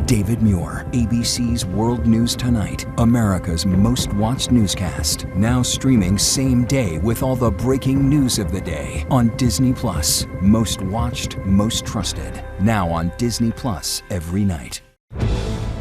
David Muir, ABC's World News Tonight, America's most watched newscast. Now streaming same day with all the breaking news of the day on Disney+. Most watched, most trusted. Now on Disney+ every night.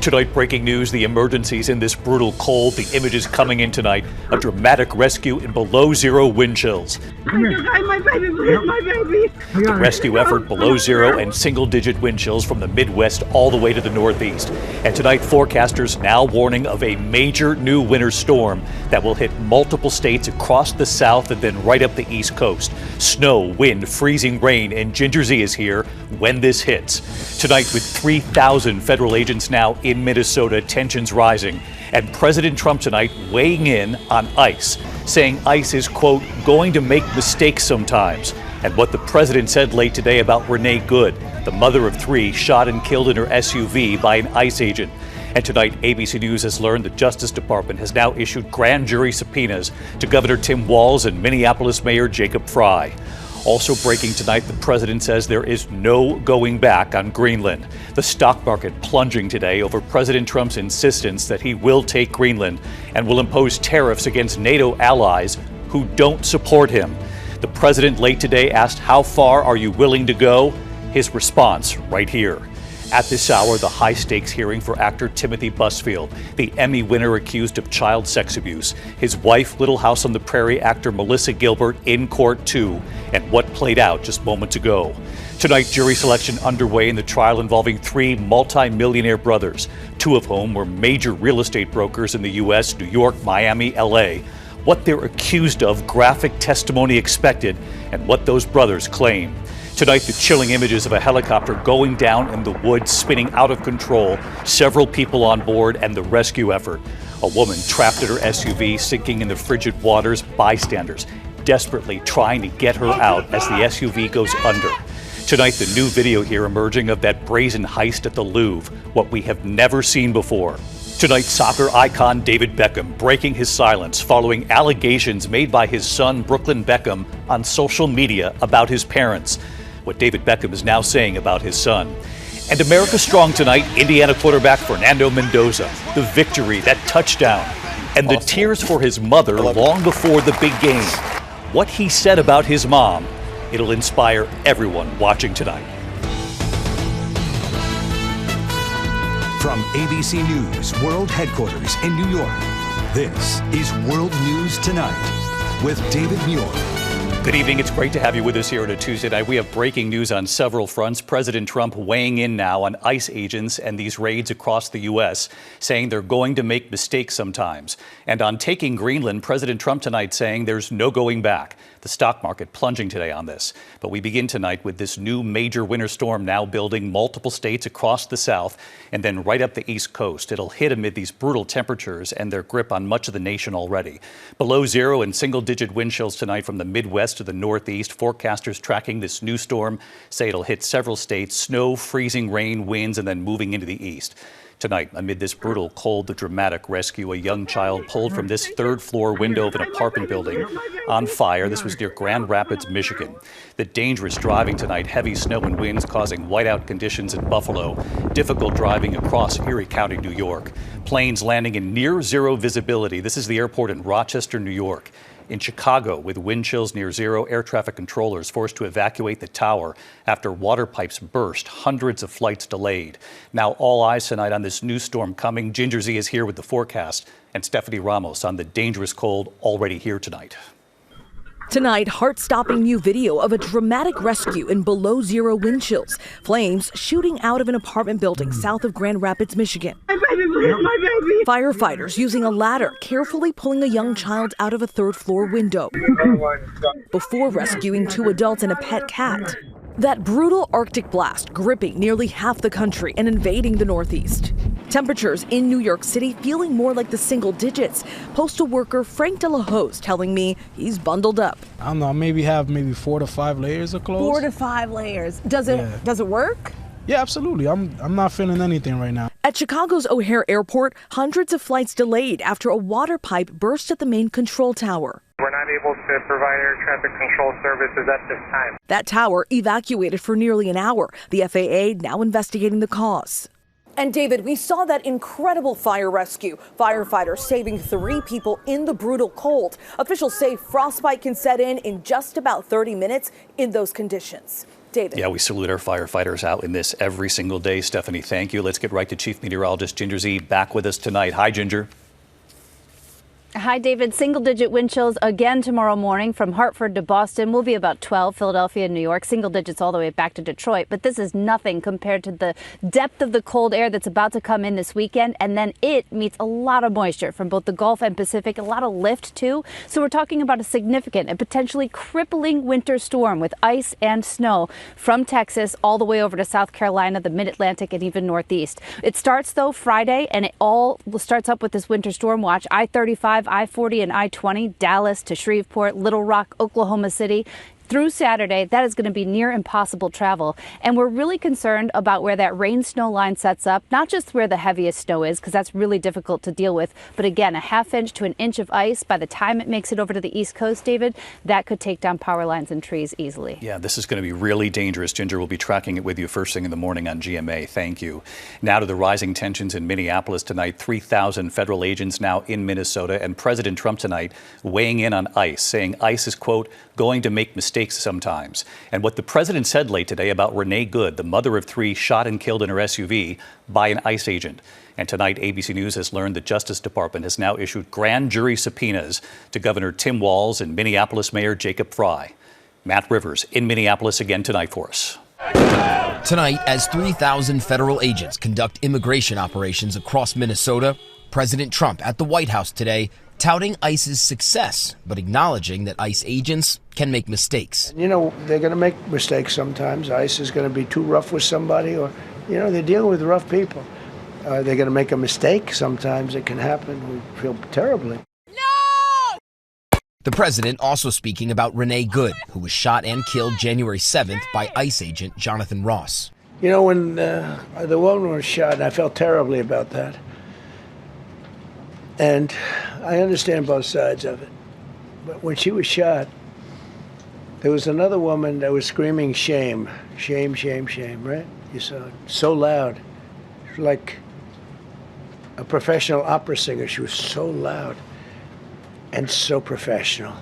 Tonight, breaking news, the emergencies in this brutal cold. The images coming in tonight, a dramatic rescue in below zero wind chills. My baby, please, my baby. The rescue effort below zero and single-digit wind chills from the Midwest all the way to the Northeast. And tonight, forecasters now warning of a major new winter storm that will hit multiple states across the South and then right up the East Coast. Snow, wind, freezing rain, and Ginger Zee is here when this hits. Tonight, with 3,000 federal agents now in Minnesota, tensions rising, and President Trump tonight weighing in on ICE, saying ICE is, quote, going to make mistakes sometimes, and what the president said late today about Renee Good, the mother of three shot and killed in her SUV by an ICE agent. And tonight, ABC News has learned the Justice Department has now issued grand jury subpoenas to Governor Tim Walz and Minneapolis Mayor Jacob Frey. Also breaking tonight, the president says there is no going back on Greenland. The stock market plunging today over President Trump's insistence that he will take Greenland and will impose tariffs against NATO allies who don't support him. The president late today asked, how far are you willing to go? His response right here. At this hour, the high-stakes hearing for actor Timothy Busfield, the Emmy winner accused of child sex abuse. His wife, Little House on the Prairie actor Melissa Gilbert in court too, and what played out just moments ago. Tonight, jury selection underway in the trial involving three multi-millionaire brothers, two of whom were major real estate brokers in the U.S., New York, Miami, L.A. What they're accused of, graphic testimony expected, and what those brothers claim. Tonight, the chilling images of a helicopter going down in the woods, spinning out of control, several people on board, and the rescue effort. A woman trapped in her SUV, sinking in the frigid waters, bystanders desperately trying to get her out as the SUV goes under. Tonight, the new video here emerging of that brazen heist at the Louvre, what we have never seen before. Tonight, soccer icon David Beckham breaking his silence following allegations made by his son, Brooklyn Beckham, on social media about his parents. What David Beckham is now saying about his son. And America strong tonight, Indiana quarterback Fernando Mendoza, the victory, that touchdown, and the tears for his mother long before the big game. What he said about his mom, it'll inspire everyone watching tonight. From ABC News World Headquarters in New York, this is World News Tonight with David Muir. Good evening. It's great to have you with us here on a Tuesday night. We have breaking news on several fronts. President Trump weighing in now on ICE agents and these raids across the U.S., saying they're going to make mistakes sometimes. And on taking Greenland, President Trump tonight saying there's no going back. The stock market plunging today on this. But we begin tonight with this new major winter storm now building multiple states across the South and then right up the East Coast. It'll hit amid these brutal temperatures and their grip on much of the nation already. Below zero and single-digit wind chills tonight from the Midwest to the Northeast. Forecasters tracking this new storm say it'll hit several states. Snow, freezing rain, winds, and then moving into the east. Tonight, amid this brutal cold, the dramatic rescue, a young child pulled from this third-floor window of an apartment building on fire. This was near Grand Rapids, Michigan. The dangerous driving tonight, heavy snow and winds causing whiteout conditions in Buffalo. Difficult driving across Erie County, New York. Planes landing in near-zero visibility. This is the airport in Rochester, New York. In Chicago, with wind chills near zero, air traffic controllers forced to evacuate the tower after water pipes burst, hundreds of flights delayed. Now all eyes tonight on this new storm coming. Ginger Zee is here with the forecast, and Stephanie Ramos on the dangerous cold already here tonight. Tonight, heart-stopping new video of a dramatic rescue in below zero wind chills. Flames shooting out of an apartment building south of Grand Rapids, Michigan. My baby, please, my baby. Firefighters using a ladder, carefully pulling a young child out of a third-floor window before rescuing two adults and a pet cat. That brutal Arctic blast gripping nearly half the country and invading the Northeast. Temperatures in New York City feeling more like the single digits. Postal worker Frank De La Hoz telling me he's bundled up. I don't know, maybe have 4 to 5 layers of clothes. 4 to 5 layers. Does it work? Yeah, absolutely. I'm not feeling anything right now. At Chicago's O'Hare Airport, hundreds of flights delayed after a water pipe burst at the main control tower. We're not able to provide air traffic control services at this time. That tower evacuated for nearly an hour. The FAA now investigating the cause. And David, we saw that incredible fire rescue. Firefighters saving 3 people in the brutal cold. Officials say frostbite can set in just about 30 minutes in those conditions. David. Yeah, we salute our firefighters out in this every single day. Stephanie, thank you. Let's get right to Chief Meteorologist Ginger Zee back with us tonight. Hi, Ginger. Hi, David. Single-digit wind chills again tomorrow morning from Hartford to Boston. Will be about 12, Philadelphia and New York. Single digits all the way back to Detroit. But this is nothing compared to the depth of the cold air that's about to come in this weekend. And then it meets a lot of moisture from both the Gulf and Pacific, a lot of lift, too. So we're talking about a significant and potentially crippling winter storm with ice and snow from Texas all the way over to South Carolina, the Mid-Atlantic, and even Northeast. It starts, though, Friday, and it all starts up with this winter storm watch. I-35, I-40 and I-20, Dallas to Shreveport, Little Rock, Oklahoma City. Through Saturday, that is going to be near impossible travel. And we're really concerned about where that rain-snow line sets up, not just where the heaviest snow is, because that's really difficult to deal with, but again, a ½ inch to an inch of ice. By the time it makes it over to the East Coast, David, that could take down power lines and trees easily. Yeah, this is going to be really dangerous. Ginger will be tracking it with you first thing in the morning on GMA. Thank you. Now to the rising tensions in Minneapolis tonight. 3,000 federal agents now in Minnesota, and President Trump tonight weighing in on ICE, saying ICE is, quote, going to make mistakes sometimes. And what the president said late today about Renee Good, the mother of 3 shot and killed in her SUV by an ICE agent. And tonight, ABC News has learned the Justice Department has now issued grand jury subpoenas to Governor Tim Walz and Minneapolis Mayor Jacob Frey. Matt Rivers in Minneapolis again tonight for us. Tonight, as 3,000 federal agents conduct immigration operations across Minnesota, President Trump at the White House today touting ICE's success, but acknowledging that ICE agents can make mistakes. You know, they're going to make mistakes sometimes. ICE is going to be too rough with somebody, or, you know, they're dealing with rough people. They're going to make a mistake. Sometimes it can happen. We feel terribly. The president also speaking about Renee Good, who was shot and killed January 7th by ICE agent Jonathan Ross. You know, when the woman was shot, I felt terribly about that. And I understand both sides of it. But when she was shot, there was another woman that was screaming shame, shame, shame, shame, right? You saw it. So loud. Like a professional opera singer. She was so loud and so professional.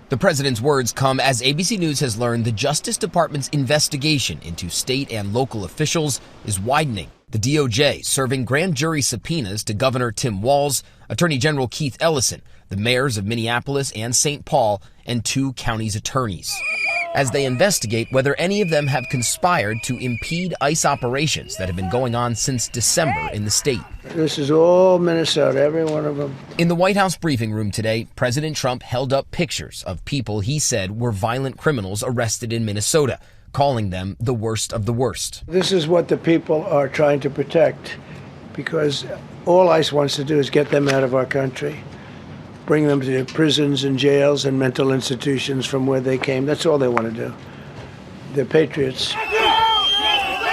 The president's words come as ABC News has learned the Justice Department's investigation into state and local officials is widening. The DOJ serving grand jury subpoenas to Governor Tim Walz, Attorney General Keith Ellison, the mayors of Minneapolis and St. Paul, and 2 counties' attorneys, as they investigate whether any of them have conspired to impede ICE operations that have been going on since December in the state. This is all Minnesota, every one of them. In the White House briefing room today, President Trump held up pictures of people he said were violent criminals arrested in Minnesota, calling them the worst of the worst. This is what the people are trying to protect, because all ICE wants to do is get them out of our country, bring them to prisons and jails and mental institutions from where they came. That's all they want to do. They're patriots.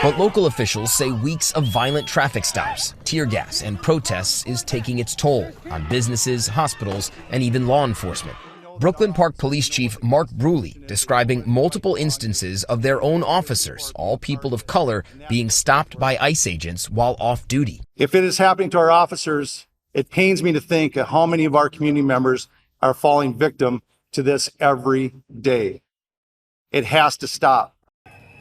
But local officials say weeks of violent traffic stops, tear gas, and protests is taking its toll on businesses, hospitals, and even law enforcement. Brooklyn Park Police Chief Mark Bruley describing multiple instances of their own officers, all people of color, being stopped by ICE agents while off duty. If it is happening to our officers, it pains me to think of how many of our community members are falling victim to this every day. It has to stop.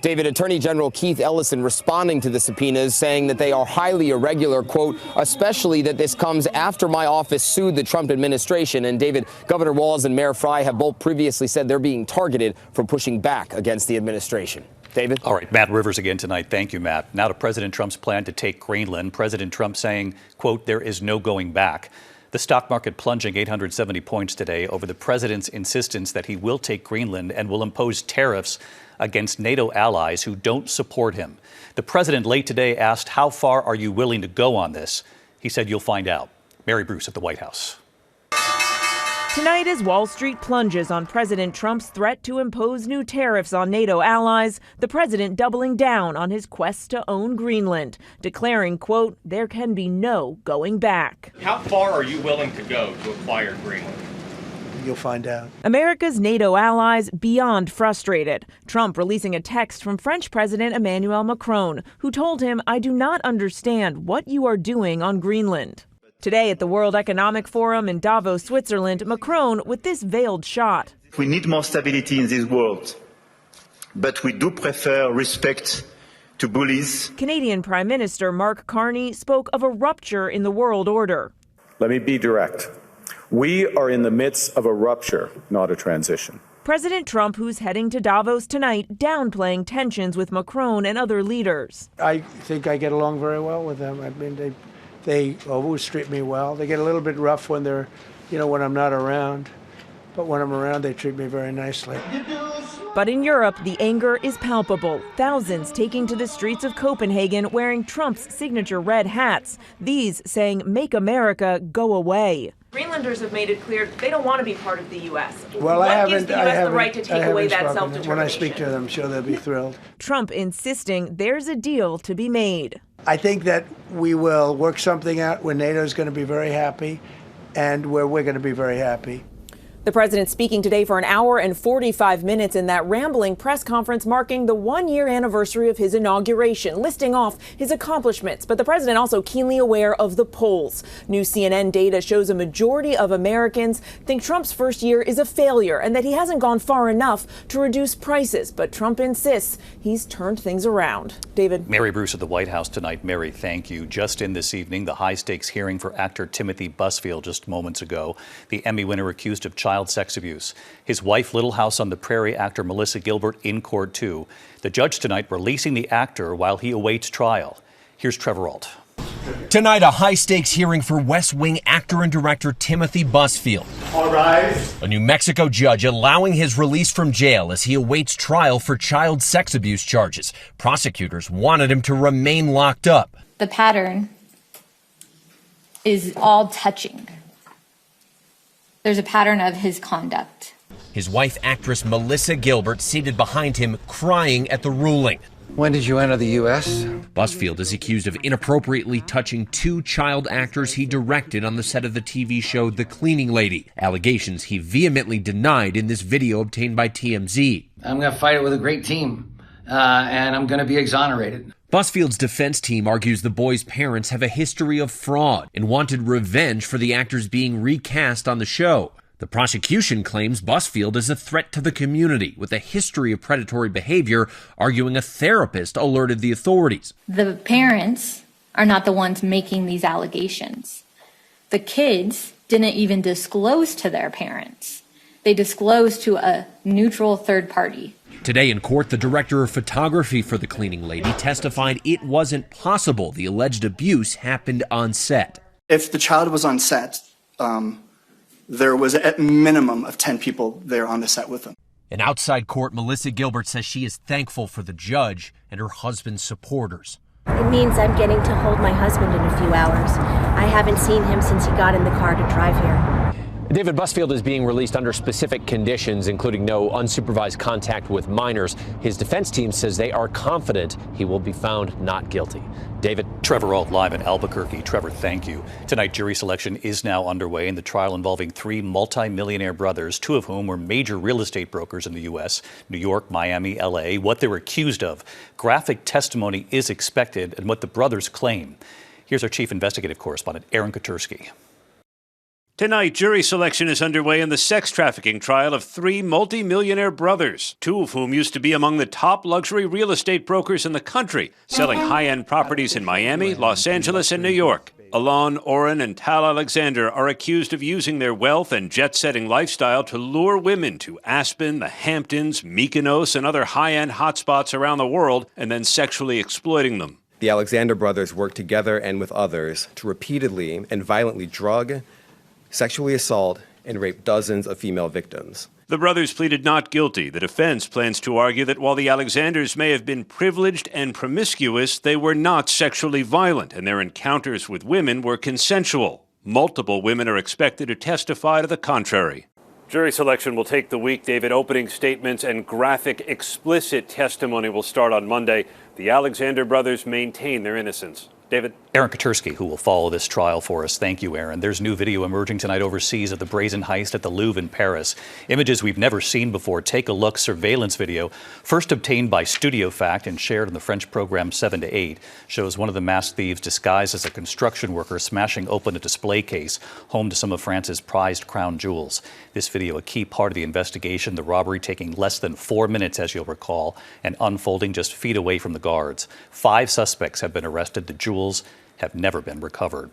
David, Attorney General Keith Ellison responding to the subpoenas, saying that they are highly irregular, quote, especially that this comes after my office sued the Trump administration. And David, Governor Walz and Mayor Frey have both previously said they're being targeted for pushing back against the administration. David? All right, Matt Rivers again tonight. Thank you, Matt. Now to President Trump's plan to take Greenland. President Trump saying, quote, there is no going back. The stock market plunging 870 points today over the president's insistence that he will take Greenland and will impose tariffs against NATO allies who don't support him. The president late today asked, how far are you willing to go on this? He said, you'll find out. Mary Bruce at the White House. Tonight, as Wall Street plunges on President Trump's threat to impose new tariffs on NATO allies, the president doubling down on his quest to own Greenland, declaring, quote, there can be no going back. How far are you willing to go to acquire Greenland? you'll find out. America's NATO allies beyond frustrated. Trump releasing a text from French President Emmanuel Macron, who told him, "I do not understand what you are doing on Greenland." Today at the World Economic Forum in Davos, Switzerland, Macron with this veiled shot. We need more stability in this world, but we do prefer respect to bullies. Canadian Prime Minister Mark Carney spoke of a rupture in the world order. Let me be direct. We are in the midst of a rupture, not a transition. President Trump, who's heading to Davos tonight, downplaying tensions with Macron and other leaders. I think I get along very well with them. I mean, they always treat me well. They get a little bit rough when they're, when I'm not around. But when I'm around, they treat me very nicely. But in Europe, the anger is palpable. Thousands taking to the streets of Copenhagen wearing Trump's signature red hats. These saying, "Make America go away." Greenlanders have made it clear they don't want to be part of the U.S. Well, what gives the U.S. the right to take away that self-determination? When I speak to them, I'm sure they'll be thrilled. Trump insisting there's a deal to be made. I think that we will work something out where NATO is going to be very happy and where we're going to be very happy. The president speaking today for an hour and 45 minutes in that rambling press conference marking the one-year anniversary of his inauguration, listing off his accomplishments. But the president also keenly aware of the polls. New CNN data shows a majority of Americans think Trump's first year is a failure and that he hasn't gone far enough to reduce prices. But Trump insists he's turned things around. David. Mary Bruce at the White House tonight. Mary, thank you. Just in this evening, the high-stakes hearing for actor Timothy Busfield just moments ago. The Emmy winner accused of child sex abuse. His wife, Little House on the Prairie actor Melissa Gilbert in court too. The judge tonight releasing the actor while he awaits trial. Here's Trevor Ault. Tonight, a high-stakes hearing for West Wing actor and director Timothy Busfield. All rise. A New Mexico judge allowing his release from jail as he awaits trial for child sex abuse charges. Prosecutors wanted him to remain locked up. The pattern is all touching. There's a pattern of his conduct. His wife, actress Melissa Gilbert, seated behind him, crying at the ruling. When did you enter the U.S.? Busfield is accused of inappropriately touching two child actors he directed on the set of the TV show The Cleaning Lady, allegations he vehemently denied in this video obtained by TMZ. I'm going to fight it with a great team, and I'm going to be exonerated. Busfield's defense team argues the boys' parents have a history of fraud and wanted revenge for the actors being recast on the show. The prosecution claims Busfield is a threat to the community with a history of predatory behavior, arguing a therapist alerted the authorities. The parents are not the ones making these allegations. The kids didn't even disclose to their parents. They disclosed to a neutral third party. Today in court, the director of photography for The Cleaning Lady testified it wasn't possible the alleged abuse happened on set. If the child was on set, there was a minimum of 10 people there on the set with them. In outside court, Melissa Gilbert says she is thankful for the judge and her husband's supporters. It means I'm getting to hold my husband in a few hours. I haven't seen him since he got in the car to drive here. David Busfield is being released under specific conditions, including no unsupervised contact with minors. His defense team says they are confident he will be found not guilty. David. Trevor Ault live in Albuquerque. Trevor, thank you. Tonight, jury selection is now underway in the trial involving three multi-millionaire brothers, two of whom were major real estate brokers in the U.S., New York, Miami, L.A., what they were accused of. Graphic testimony is expected and what the brothers claim. Here's our chief investigative correspondent, Aaron Kotursky. Tonight, jury selection is underway in the sex trafficking trial of three multi-millionaire brothers, two of whom used to be among the top luxury real estate brokers in the country, selling high-end properties in Miami, Los Angeles, and New York. Alon, Oren, and Tal Alexander are accused of using their wealth and jet-setting lifestyle to lure women to Aspen, the Hamptons, Mykonos, and other high-end hotspots around the world, and then sexually exploiting them. The Alexander brothers worked together and with others to repeatedly and violently drug, sexually assault, and rape dozens of female victims. The brothers pleaded not guilty. The defense plans to argue that while the Alexanders may have been privileged and promiscuous, they were not sexually violent, and their encounters with women were consensual. Multiple women are expected to testify to the contrary. Jury selection will take the week, David. Opening statements and graphic, explicit testimony will start on Monday. The Alexander brothers maintain their innocence. David? Aaron Katersky, who will follow this trial for us. Thank you, Aaron. There's new video emerging tonight overseas of the brazen heist at the Louvre in Paris. Images we've never seen before. Take a look. Surveillance video, first obtained by Studio Fact and shared on the French program 7 to 8, shows one of the masked thieves disguised as a construction worker smashing open a display case home to some of France's prized crown jewels. This video, a key part of the investigation, the robbery taking less than 4 minutes, as you'll recall, and unfolding just feet away from the guards. 5 suspects have been arrested. The jewels have never been recovered.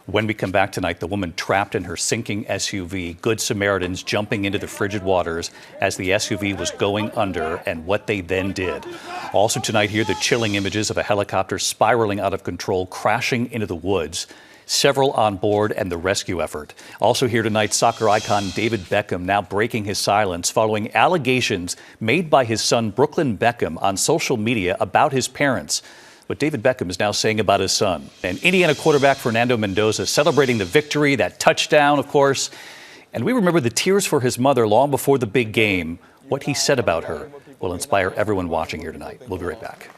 When we come back tonight, the woman trapped in her sinking SUV, Good Samaritans jumping into the frigid waters as the SUV was going under, and what they then did. Also tonight here, the chilling images of a helicopter spiraling out of control, crashing into the woods. Several on board and the rescue effort. Also here tonight, soccer icon David Beckham now breaking his silence following allegations made by his son Brooklyn Beckham on social media about his parents. What David Beckham is now saying about his son. And Indiana quarterback Fernando Mendoza celebrating the victory, that touchdown, of course. And we remember the tears for his mother long before the big game. What he said about her will inspire everyone watching here tonight. We'll be right back.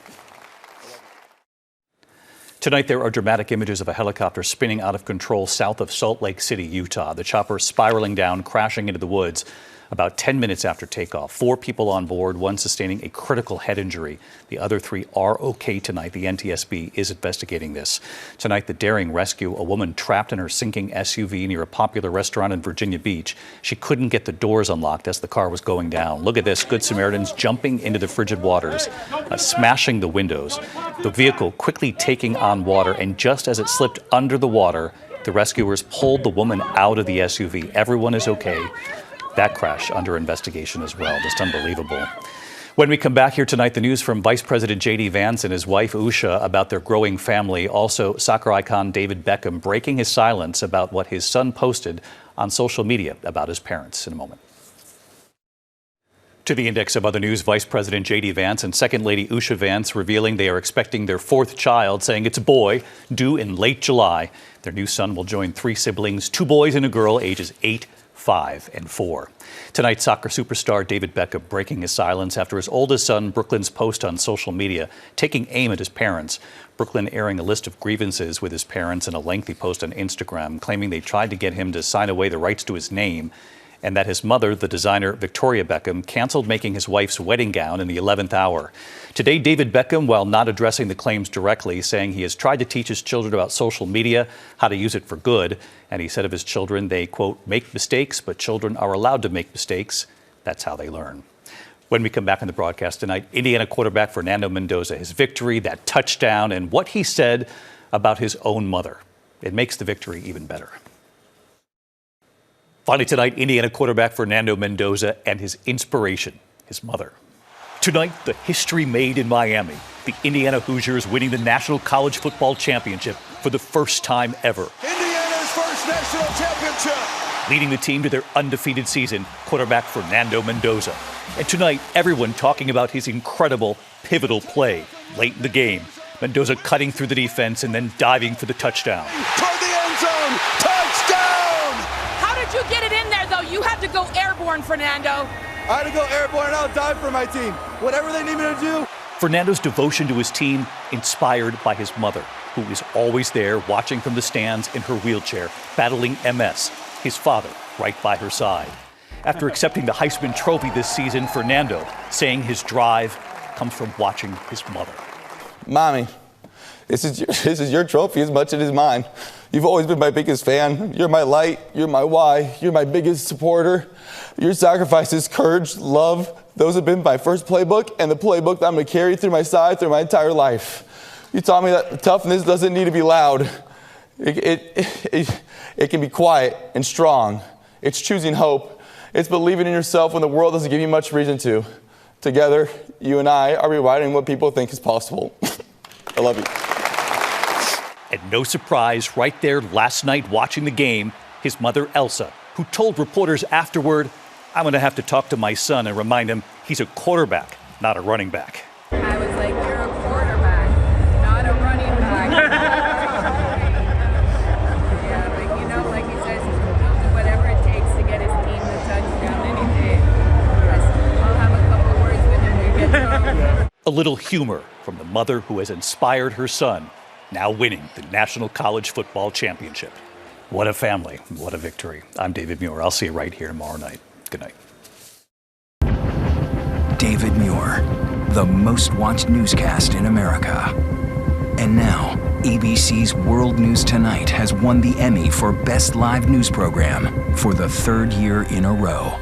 Tonight, there are dramatic images of a helicopter spinning out of control south of Salt Lake City, Utah. The chopper spiraling down, crashing into the woods about 10 minutes after takeoff. 4 people on board, one sustaining a critical head injury. The other 3 are okay tonight. The NTSB is investigating this. Tonight, the daring rescue, a woman trapped in her sinking SUV near a popular restaurant in Virginia Beach. She couldn't get the doors unlocked as the car was going down. Look at this, Good Samaritans jumping into the frigid waters, smashing the windows. The vehicle quickly taking on water, and just as it slipped under the water, the rescuers pulled the woman out of the SUV. Everyone is okay. That crash under investigation as well. Just unbelievable. When we come back here tonight, the news from Vice President J.D. Vance and his wife Usha about their growing family. Also, soccer icon David Beckham breaking his silence about what his son posted on social media about his parents. In a moment. To the index of other news, Vice President J.D. Vance and Second Lady Usha Vance revealing they are expecting their 4th child, saying it's a boy, due in late July. Their new son will join 3 siblings, 2 boys and a girl, ages 8, 5, and 4. Tonight, soccer superstar David Beckham breaking his silence after his oldest son, Brooklyn's post on social media, taking aim at his parents. Brooklyn airing a list of grievances with his parents in a lengthy post on Instagram, claiming they tried to get him to sign away the rights to his name, and that his mother, the designer Victoria Beckham, canceled making his wife's wedding gown in the 11th hour. Today, David Beckham, while not addressing the claims directly, saying he has tried to teach his children about social media, how to use it for good. And he said of his children, they, quote, make mistakes, but children are allowed to make mistakes. That's how they learn. When we come back on the broadcast tonight, Indiana quarterback Fernando Mendoza, his victory, that touchdown, and what he said about his own mother. It makes the victory even better. Finally tonight, Indiana quarterback Fernando Mendoza and his inspiration, his mother. Tonight, the history made in Miami. The Indiana Hoosiers winning the National College Football Championship for the first time ever. Indiana's first national championship. Leading the team to their undefeated season, quarterback Fernando Mendoza. And tonight, everyone talking about his incredible, pivotal play late in the game. Mendoza cutting through the defense and then diving for the touchdown. Toward the end zone, touchdown! How did you get it in there, though? You had to go airborne, Fernando. I had to go airborne and I'll die for my team. Whatever they need me to do. Fernando's devotion to his team inspired by his mother, who is always there watching from the stands in her wheelchair, battling MS. His father right by her side. After accepting the Heisman Trophy this season, Fernando saying his drive comes from watching his mother. Mommy, this is your trophy as much as it is mine. You've always been my biggest fan. You're my light. You're my why. You're my biggest supporter. Your sacrifices, courage, love, those have been my first playbook and the playbook that I'm going to carry through my side through my entire life. You taught me that toughness doesn't need to be loud. It can be quiet and strong. It's choosing hope. It's believing in yourself when the world doesn't give you much reason to. Together, you and I are rewriting what people think is possible. I love you. And no surprise, right there last night watching the game, his mother, Elsa, who told reporters afterward, I'm going to have to talk to my son and remind him he's a quarterback, not a running back. I was like, you're a quarterback, not a running back. Yeah, but you know, like he says, he'll do whatever it takes to get his team the touchdown any day. I'll have a couple words with him when we get home. A little humor from the mother who has inspired her son now winning the National College Football Championship. What a family. What a victory. I'm David Muir. I'll see you right here tomorrow night. Good night. David Muir, the most watched newscast in America. And now, ABC's World News Tonight has won the Emmy for Best Live News Program for the third year in a row.